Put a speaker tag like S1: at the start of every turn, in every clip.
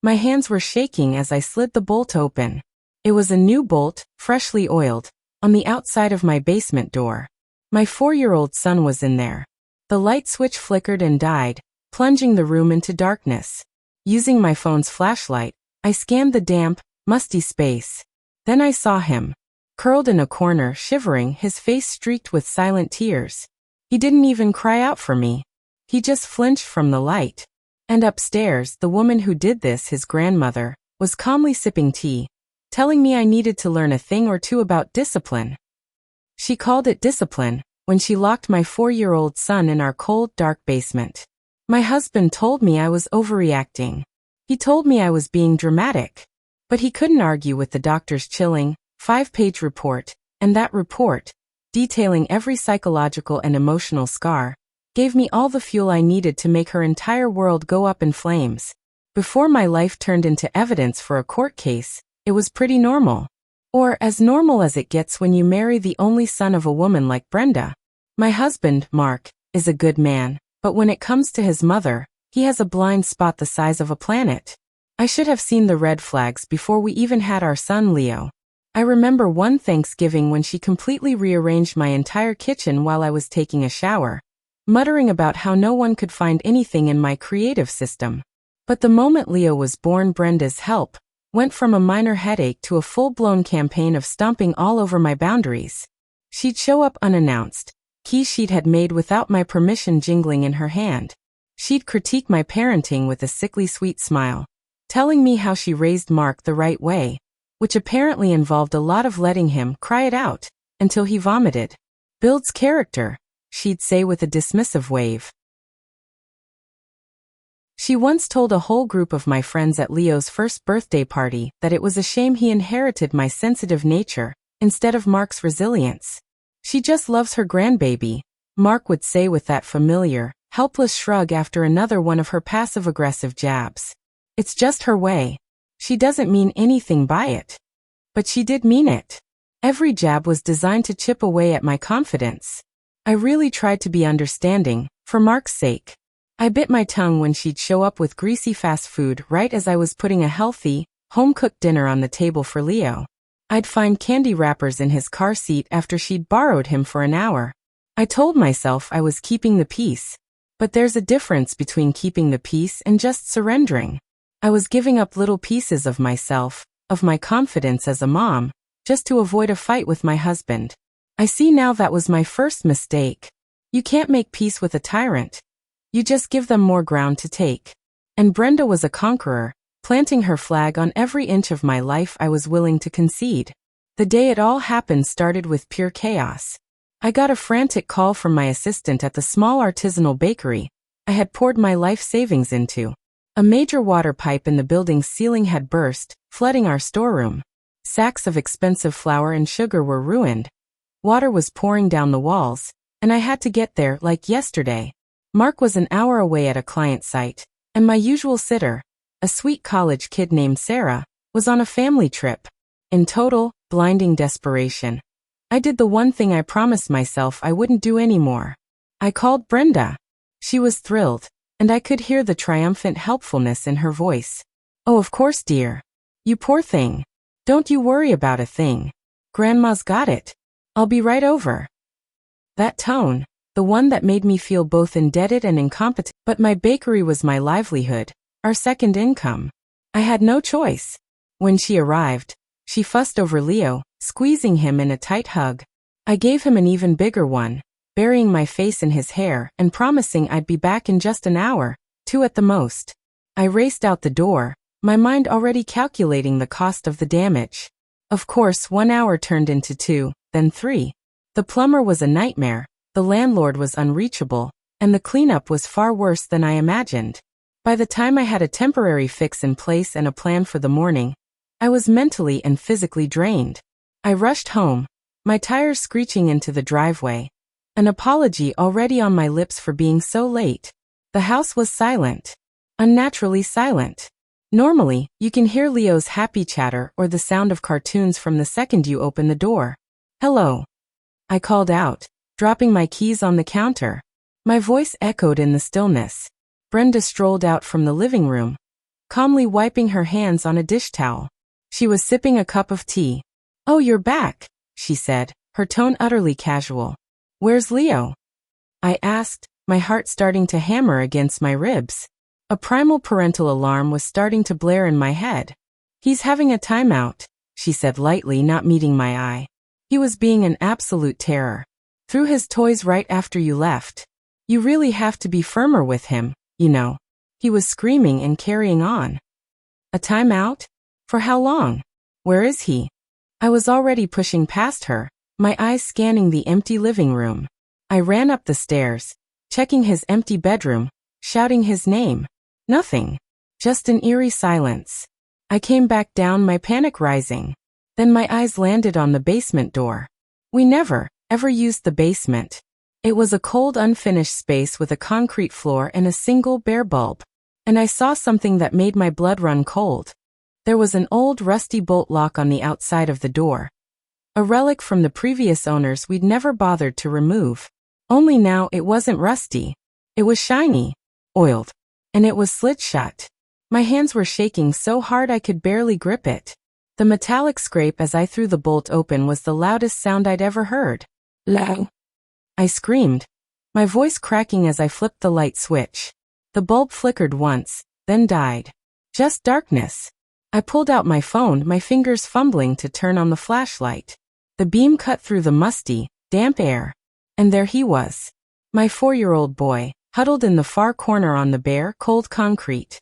S1: My hands were shaking as I slid the bolt open. It was a new bolt, freshly oiled, on the outside of my basement door. My 4-year-old son was in there. The light switch flickered and died, plunging the room into darkness. Using my phone's flashlight, I scanned the damp, musty space. Then I saw him, curled in a corner, shivering, his face streaked with silent tears. He didn't even cry out for me. He just flinched from the light. And upstairs, the woman who did this, his grandmother, was calmly sipping tea, telling me I needed to learn a thing or two about discipline. She called it discipline when she locked my 4-year-old son in our cold, dark basement. My husband told me I was overreacting. He told me I was being dramatic. But he couldn't argue with the doctor's chilling, 5-page report, and that report, detailing every psychological and emotional scar, gave me all the fuel I needed to make her entire world go up in flames. Before my life turned into evidence for a court case, it was pretty normal. Or as normal as it gets when you marry the only son of a woman like Brenda. My husband, Mark, is a good man, but when it comes to his mother, he has a blind spot the size of a planet. I should have seen the red flags before we even had our son Leo. I remember one Thanksgiving when she completely rearranged my entire kitchen while I was taking a shower, muttering about how no one could find anything in my creative system. But the moment Leo was born, Brenda's help went from a minor headache to a full-blown campaign of stomping all over my boundaries. She'd show up unannounced, keys she'd had made without my permission jingling in her hand. She'd critique my parenting with a sickly sweet smile, telling me how she raised Mark the right way, which apparently involved a lot of letting him cry it out until he vomited. Builds character, she'd say with a dismissive wave. She once told a whole group of my friends at Leo's first birthday party that it was a shame he inherited my sensitive nature instead of Mark's resilience. She just loves her grandbaby, Mark would say with that familiar, helpless shrug after another one of her passive-aggressive jabs. It's just her way. She doesn't mean anything by it. But she did mean it. Every jab was designed to chip away at my confidence. I really tried to be understanding, for Mark's sake. I bit my tongue when she'd show up with greasy fast food right as I was putting a healthy, home-cooked dinner on the table for Leo. I'd find candy wrappers in his car seat after she'd borrowed him for an hour. I told myself I was keeping the peace. But there's a difference between keeping the peace and just surrendering. I was giving up little pieces of myself, of my confidence as a mom, just to avoid a fight with my husband. I see now that was my first mistake. You can't make peace with a tyrant. You just give them more ground to take. And Brenda was a conqueror, planting her flag on every inch of my life I was willing to concede. The day it all happened started with pure chaos. I got a frantic call from my assistant at the small artisanal bakery I had poured my life savings into. A major water pipe in the building's ceiling had burst, flooding our storeroom. Sacks of expensive flour and sugar were ruined. Water was pouring down the walls, and I had to get there like yesterday. Mark was an hour away at a client site, and my usual sitter, a sweet college kid named Sarah, was on a family trip. In total, blinding desperation, I did the one thing I promised myself I wouldn't do anymore. I called Brenda. She was thrilled, and I could hear the triumphant helpfulness in her voice. Oh, of course, dear. You poor thing. Don't you worry about a thing. Grandma's got it. I'll be right over. That tone, the one that made me feel both indebted and incompetent, but my bakery was my livelihood, our second income. I had no choice. When she arrived, she fussed over Leo, squeezing him in a tight hug. I gave him an even bigger one, burying my face in his hair and promising I'd be back in just an hour, 2 at the most. I raced out the door, my mind already calculating the cost of the damage. Of course, 1 hour turned into 2, then 3. The plumber was a nightmare, the landlord was unreachable, and the cleanup was far worse than I imagined. By the time I had a temporary fix in place and a plan for the morning, I was mentally and physically drained. I rushed home, my tires screeching into the driveway, an apology already on my lips for being so late. The house was silent, unnaturally silent. Normally, you can hear Leo's happy chatter or the sound of cartoons from the second you open the door. Hello, I called out, dropping my keys on the counter. My voice echoed in the stillness. Brenda strolled out from the living room, calmly wiping her hands on a dish towel. She was sipping a cup of tea. "Oh, you're back," she said, her tone utterly casual. "Where's Leo?" I asked, my heart starting to hammer against my ribs. A primal parental alarm was starting to blare in my head. "He's having a timeout," she said lightly, not meeting my eye. "He was being an absolute terror. Threw his toys right after you left. You really have to be firmer with him, you know." He was screaming and carrying on. "A timeout? For how long? Where is he?" I was already pushing past her, my eyes scanning the empty living room. I ran up the stairs, checking his empty bedroom, shouting his name. Nothing. Just an eerie silence. I came back down, my panic rising. Then my eyes landed on the basement door. We never, ever used the basement. It was a cold, unfinished space with a concrete floor and a single bare bulb. And I saw something that made my blood run cold. There was an old, rusty bolt lock on the outside of the door. A relic from the previous owners we'd never bothered to remove. Only now it wasn't rusty. It was shiny, oiled, and it was slid shut. My hands were shaking so hard I could barely grip it. The metallic scrape as I threw the bolt open was the loudest sound I'd ever heard. "Low!" I screamed, my voice cracking as I flipped the light switch. The bulb flickered once, then died. Just darkness. I pulled out my phone, my fingers fumbling to turn on the flashlight. The beam cut through the musty, damp air. And there he was. My 4-year-old boy, huddled in the far corner on the bare, cold concrete.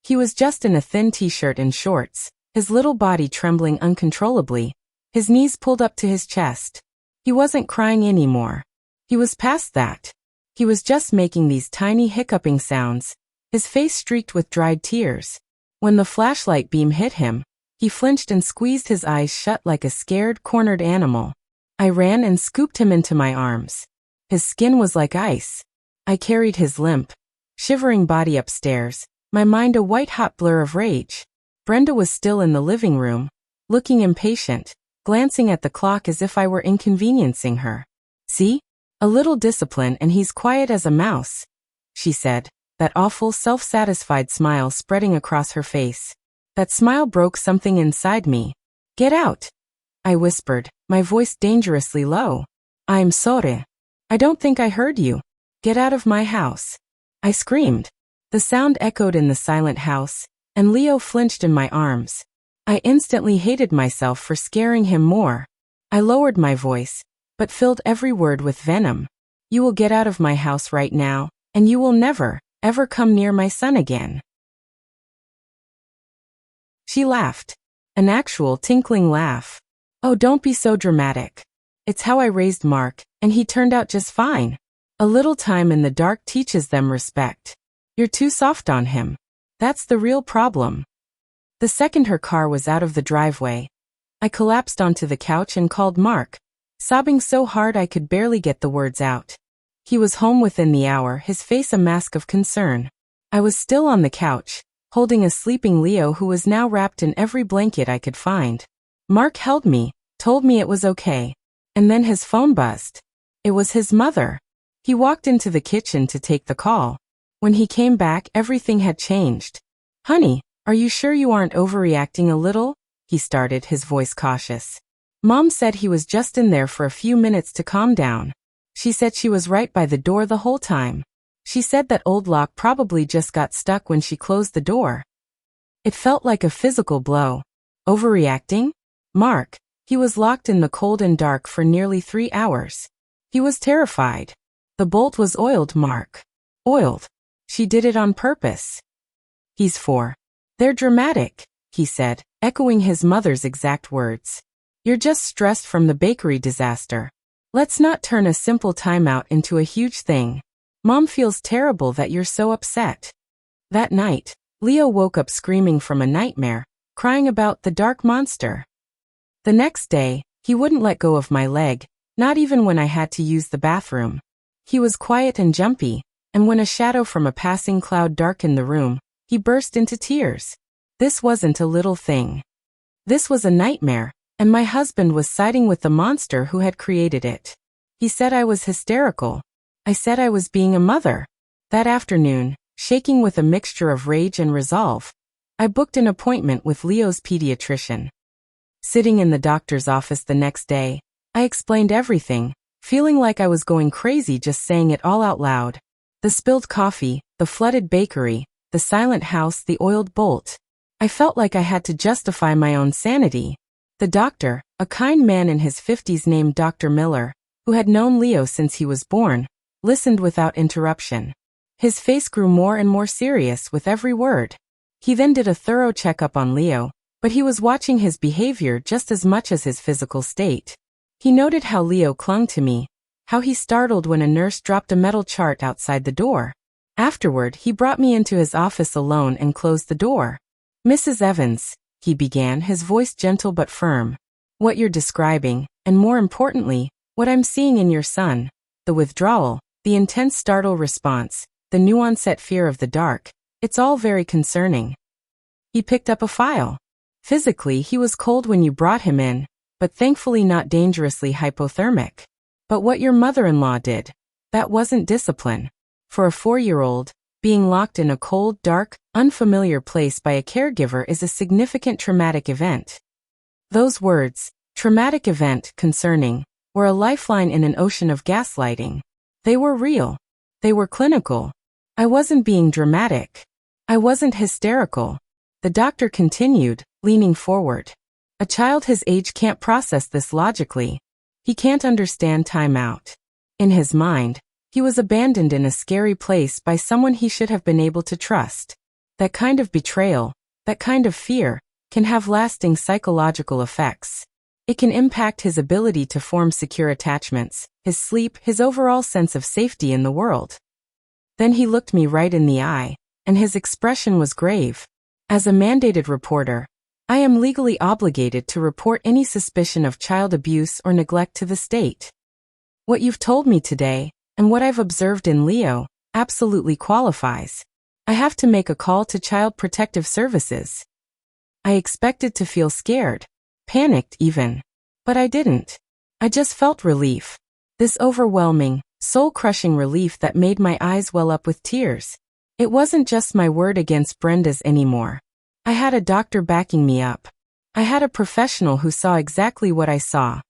S1: He was just in a thin t-shirt and shorts, his little body trembling uncontrollably, his knees pulled up to his chest. He wasn't crying anymore. He was past that. He was just making these tiny hiccuping sounds, his face streaked with dried tears. When the flashlight beam hit him, he flinched and squeezed his eyes shut like a scared, cornered animal. I ran and scooped him into my arms. His skin was like ice. I carried his limp, shivering body upstairs, my mind a white-hot blur of rage. Brenda was still in the living room, looking impatient, glancing at the clock as if I were inconveniencing her. "See? A little discipline and he's quiet as a mouse," she said, that awful self-satisfied smile spreading across her face. That smile broke something inside me. "Get out," I whispered, my voice dangerously low. "I'm sorry. I don't think I heard you. Get out of my house," I screamed. The sound echoed in the silent house, and Leo flinched in my arms. I instantly hated myself for scaring him more. I lowered my voice, but filled every word with venom. "You will get out of my house right now, and you will never, ever come near my son again." She laughed. An actual tinkling laugh. "Oh, don't be so dramatic. It's how I raised Mark, and he turned out just fine. A little time in the dark teaches them respect. You're too soft on him. That's the real problem." The second her car was out of the driveway, I collapsed onto the couch and called Mark, sobbing so hard I could barely get the words out. He was home within the hour, his face a mask of concern. I was still on the couch, holding a sleeping Leo who was now wrapped in every blanket I could find. Mark held me, told me it was okay. And then his phone buzzed. It was his mother. He walked into the kitchen to take the call. When he came back, everything had changed. "Honey, are you sure you aren't overreacting a little?" he started, his voice cautious. "Mom said he was just in there for a few minutes to calm down. She said she was right by the door the whole time. She said that old lock probably just got stuck when she closed the door." It felt like a physical blow. Overreacting? Mark. He was locked in the cold and dark for nearly 3 hours. He was terrified. The bolt was oiled, Mark. Oiled. She did it on purpose. "He's 4. They're dramatic," he said, echoing his mother's exact words. "You're just stressed from the bakery disaster. Let's not turn a simple timeout into a huge thing. Mom feels terrible that you're so upset." That night, Leo woke up screaming from a nightmare, crying about the dark monster. The next day, he wouldn't let go of my leg, not even when I had to use the bathroom. He was quiet and jumpy, and when a shadow from a passing cloud darkened the room, he burst into tears. This wasn't a little thing. This was a nightmare, and my husband was siding with the monster who had created it. He said I was hysterical. I said I was being a mother. That afternoon, shaking with a mixture of rage and resolve, I booked an appointment with Leo's pediatrician. Sitting in the doctor's office the next day, I explained everything, feeling like I was going crazy just saying it all out loud. The spilled coffee, the flooded bakery, the silent house, the oiled bolt. I felt like I had to justify my own sanity. The doctor, a kind man in his 50s named Dr. Miller, who had known Leo since he was born, listened without interruption. His face grew more and more serious with every word. He then did a thorough checkup on Leo, but he was watching his behavior just as much as his physical state. He noted how Leo clung to me, how he startled when a nurse dropped a metal chart outside the door. Afterward, he brought me into his office alone and closed the door. "Mrs. Evans," he began, his voice gentle but firm. "What you're describing, and more importantly, what I'm seeing in your son, the withdrawal, the intense startle response, the new onset fear of the dark, it's all very concerning." He picked up a file. Physically, he was cold when you brought him in, but thankfully not dangerously hypothermic. But what your mother-in-law did, that wasn't discipline. For a 4-year-old, being locked in a cold, dark, unfamiliar place by a caregiver is a significant traumatic event. Those words, traumatic event, concerning, were a lifeline in an ocean of gaslighting. They were real. They were clinical. I wasn't being dramatic. I wasn't hysterical. The doctor continued, leaning forward. A child his age can't process this logically. He can't understand time out. In his mind, he was abandoned in a scary place by someone he should have been able to trust. That kind of betrayal, that kind of fear, can have lasting psychological effects. It can impact his ability to form secure attachments, his sleep, his overall sense of safety in the world. Then he looked me right in the eye, and his expression was grave. As a mandated reporter, I am legally obligated to report any suspicion of child abuse or neglect to the state. What you've told me today, and what I've observed in Leo, absolutely qualifies. I have to make a call to Child Protective Services. I expected to feel scared, panicked even. But I didn't. I just felt relief. This overwhelming, soul-crushing relief that made my eyes well up with tears. It wasn't just my word against Brenda's anymore. I had a doctor backing me up. I had a professional who saw exactly what I saw.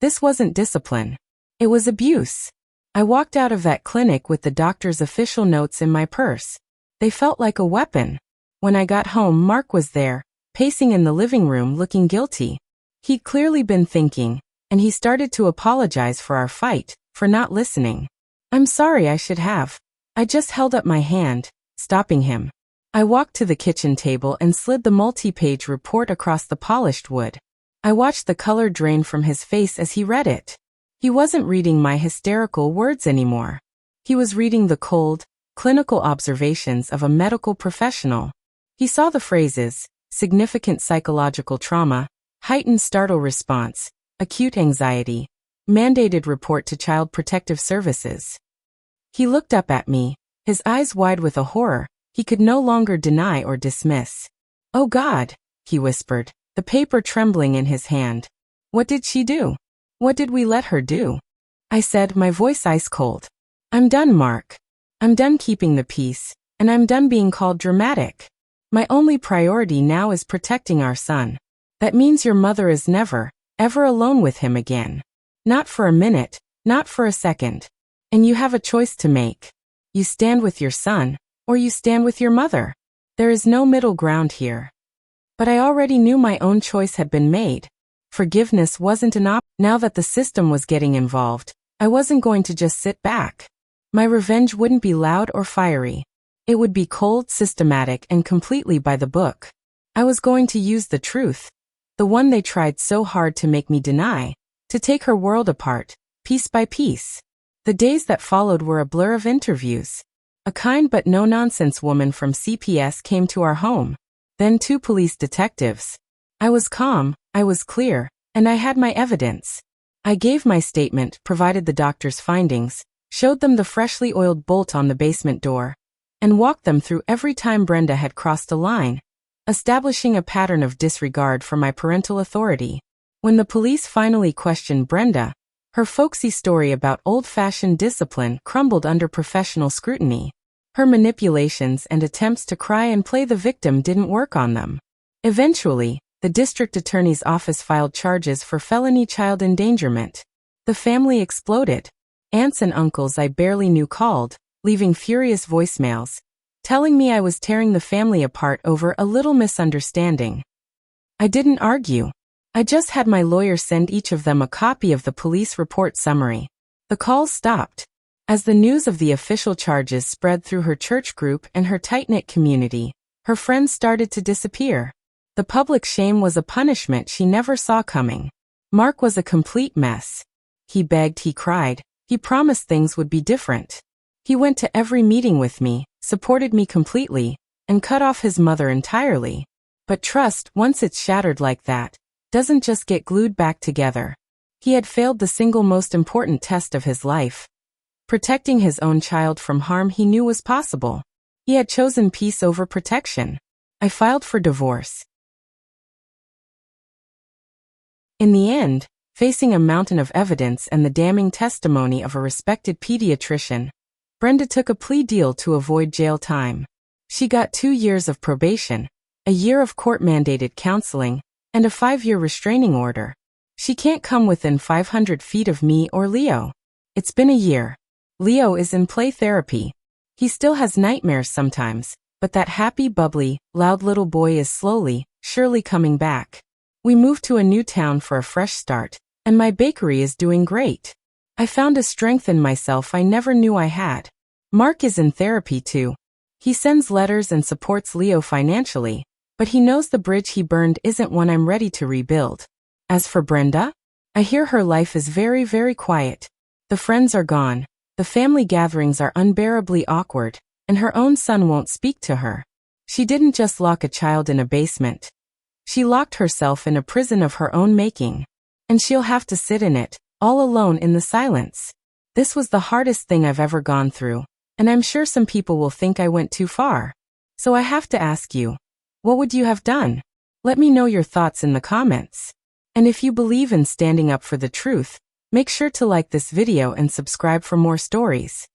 S1: This wasn't discipline. It was abuse. I walked out of that clinic with the doctor's official notes in my purse. They felt like a weapon. When I got home, Mark was there, pacing in the living room looking guilty. He'd clearly been thinking, and he started to apologize for our fight, for not listening. "I'm sorry, I should have." I just held up my hand, stopping him. I walked to the kitchen table and slid the multi-page report across the polished wood. I watched the color drain from his face as he read it. He wasn't reading my hysterical words anymore. He was reading the cold, clinical observations of a medical professional. He saw the phrases, significant psychological trauma, heightened startle response, acute anxiety, mandated report to Child Protective Services. He looked up at me, his eyes wide with a horror he could no longer deny or dismiss. "Oh God," he whispered, the paper trembling in his hand. "What did she do? What did we let her do?" I said, my voice ice cold. "I'm done, Mark. I'm done keeping the peace, and I'm done being called dramatic. My only priority now is protecting our son. That means your mother is never, ever alone with him again. Not for a minute, not for a second. And you have a choice to make. You stand with your son, or you stand with your mother. There is no middle ground here." But I already knew my own choice had been made. Forgiveness wasn't an option. Now that the system was getting involved, I wasn't going to just sit back. My revenge wouldn't be loud or fiery. It would be cold, systematic, and completely by the book. I was going to use the truth, the one they tried so hard to make me deny, to take her world apart, piece by piece. The days that followed were a blur of interviews. A kind but no-nonsense woman from CPS came to our home. Then 2 police detectives. I was calm, I was clear, and I had my evidence. I gave my statement, provided the doctor's findings, showed them the freshly oiled bolt on the basement door, and walked them through every time Brenda had crossed a line, establishing a pattern of disregard for my parental authority. When the police finally questioned Brenda, her folksy story about old-fashioned discipline crumbled under professional scrutiny. Her manipulations and attempts to cry and play the victim didn't work on them. Eventually, the district attorney's office filed charges for felony child endangerment. The family exploded. Aunts and uncles I barely knew called, leaving furious voicemails, telling me I was tearing the family apart over a little misunderstanding. I didn't argue. I just had my lawyer send each of them a copy of the police report summary. The calls stopped. As the news of the official charges spread through her church group and her tight-knit community, her friends started to disappear. The public shame was a punishment she never saw coming. Mark was a complete mess. He begged, he cried, he promised things would be different. He went to every meeting with me, supported me completely, and cut off his mother entirely. But trust, once it's shattered like that, doesn't just get glued back together. He had failed the single most important test of his life. Protecting his own child from harm he knew was possible. He had chosen peace over protection. I filed for divorce. In the end, facing a mountain of evidence and the damning testimony of a respected pediatrician, Brenda took a plea deal to avoid jail time. She got 2 years of probation, a year of court-mandated counseling, and a 5-year restraining order. She can't come within 500 feet of me or Leo. It's been a year. Leo is in play therapy. He still has nightmares sometimes, but that happy, bubbly, loud little boy is slowly, surely coming back. We moved to a new town for a fresh start, and my bakery is doing great. I found a strength in myself I never knew I had. Mark is in therapy too. He sends letters and supports Leo financially, but he knows the bridge he burned isn't one I'm ready to rebuild. As for Brenda, I hear her life is very, very quiet. The friends are gone, the family gatherings are unbearably awkward, and her own son won't speak to her. She didn't just lock a child in a basement. She locked herself in a prison of her own making. And she'll have to sit in it, all alone in the silence. This was the hardest thing I've ever gone through, and I'm sure some people will think I went too far. So I have to ask you, what would you have done? Let me know your thoughts in the comments. And if you believe in standing up for the truth, make sure to like this video and subscribe for more stories.